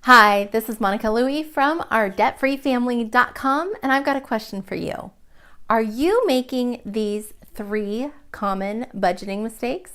Hi, this is Monica Louie from OurDebtFreeFamily.com, and I've got a question for you. Are you making these 3 common budgeting mistakes?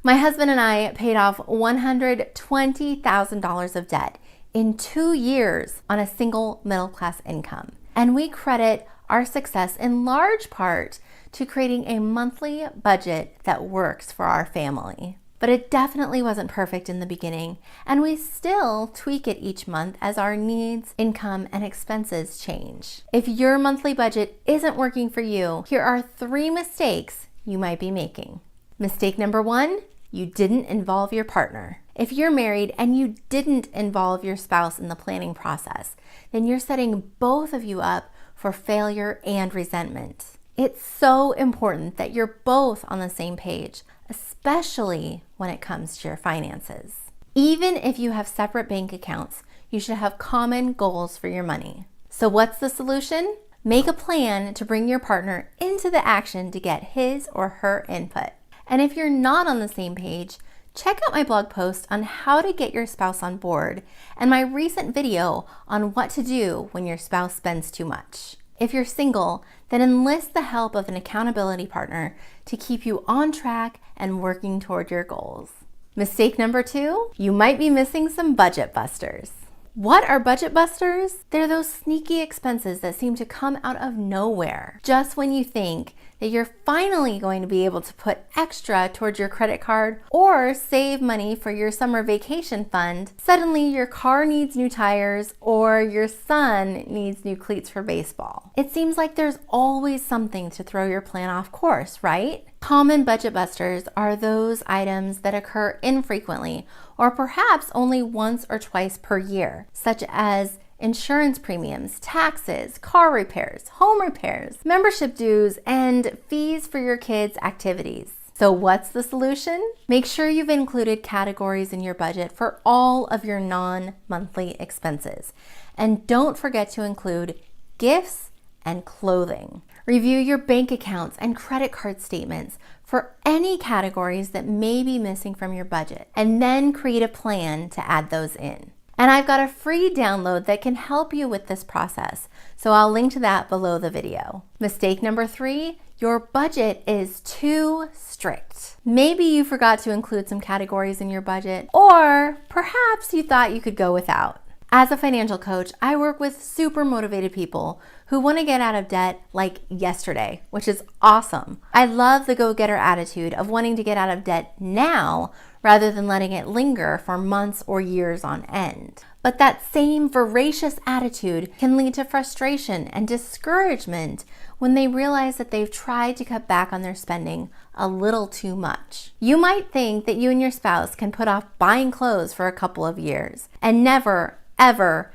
My husband and I paid off $120,000 of debt in 2 years on a single middle-class income. And we credit our success in large part to creating a monthly budget that works for our family. But it definitely wasn't perfect in the beginning, and we still tweak it each month as our needs, income, and expenses change. If your monthly budget isn't working for you, here are 3 mistakes you might be making. Mistake number 1, you didn't involve your partner. If you're married and you didn't involve your spouse in the planning process, then you're setting both of you up for failure and resentment. It's so important that you're both on the same page, especially when it comes to your finances. Even if you have separate bank accounts, you should have common goals for your money. So what's the solution? Make a plan to bring your partner into the action to get his or her input. And if you're not on the same page, check out my blog post on how to get your spouse on board and my recent video on what to do when your spouse spends too much. If you're single, then enlist the help of an accountability partner to keep you on track and working toward your goals. Mistake number 2, you might be missing some budget busters. What are budget busters? They're those sneaky expenses that seem to come out of nowhere. Just when you think that you're finally going to be able to put extra towards your credit card or save money for your summer vacation fund, suddenly your car needs new tires or your son needs new cleats for baseball. It seems like there's always something to throw your plan off course, right? Common budget busters are those items that occur infrequently or perhaps only once or twice per year, such as insurance premiums, taxes, car repairs, home repairs, membership dues, and fees for your kids' activities. So what's the solution? Make sure you've included categories in your budget for all of your non-monthly expenses. And don't forget to include gifts and clothing. Review your bank accounts and credit card statements for any categories that may be missing from your budget, and then create a plan to add those in. And I've got a free download that can help you with this process, so I'll link to that below the video. Mistake number 3, your budget is too strict. Maybe you forgot to include some categories in your budget, or perhaps you thought you could go without. As a financial coach, I work with super motivated people who want to get out of debt like yesterday, which is awesome. I love the go-getter attitude of wanting to get out of debt now rather than letting it linger for months or years on end. But that same voracious attitude can lead to frustration and discouragement when they realize that they've tried to cut back on their spending a little too much. You might think that you and your spouse can put off buying clothes for a couple of years and never, ever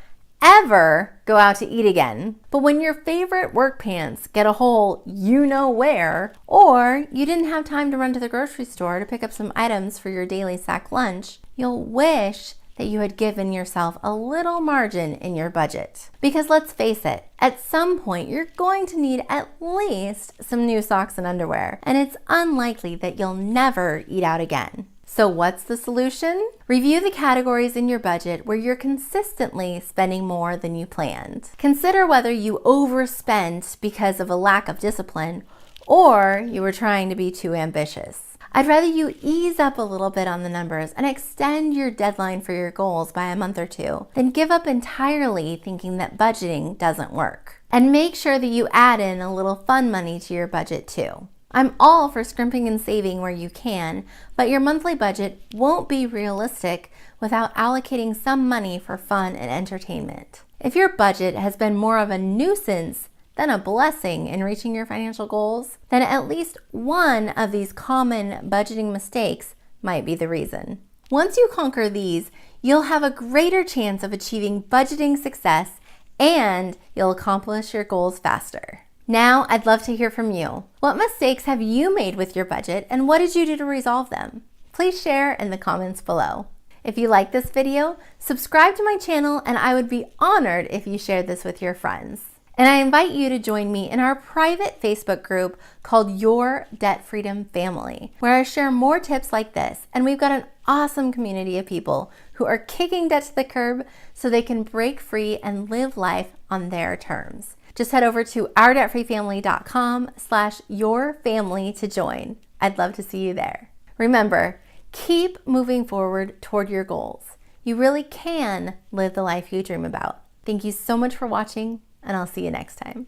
go out to eat again. But when your favorite work pants get a hole you know where, or you didn't have time to run to the grocery store to pick up some items for your daily sack lunch, you'll wish that you had given yourself a little margin in your budget. Because let's face it, at some point you're going to need at least some new socks and underwear, and it's unlikely that you'll never eat out again. So what's the solution? Review the categories in your budget where you're consistently spending more than you planned. Consider whether you overspent because of a lack of discipline or you were trying to be too ambitious. I'd rather you ease up a little bit on the numbers and extend your deadline for your goals by a month or 2 than give up entirely thinking that budgeting doesn't work. And make sure that you add in a little fun money to your budget too. I'm all for scrimping and saving where you can, but your monthly budget won't be realistic without allocating some money for fun and entertainment. If your budget has been more of a nuisance than a blessing in reaching your financial goals, then at least one of these common budgeting mistakes might be the reason. Once you conquer these, you'll have a greater chance of achieving budgeting success and you'll accomplish your goals faster. Now, I'd love to hear from you. What mistakes have you made with your budget and what did you do to resolve them? Please share in the comments below. If you like this video, subscribe to my channel and I would be honored if you shared this with your friends. And I invite you to join me in our private Facebook group called Your Debt Freedom Family, where I share more tips like this. And we've got an awesome community of people who are kicking debt to the curb so they can break free and live life on their terms. Just head over to ourdebtfreefamily.com/yourfamily to join. I'd love to see you there. Remember, keep moving forward toward your goals. You really can live the life you dream about. Thank you so much for watching, and I'll see you next time.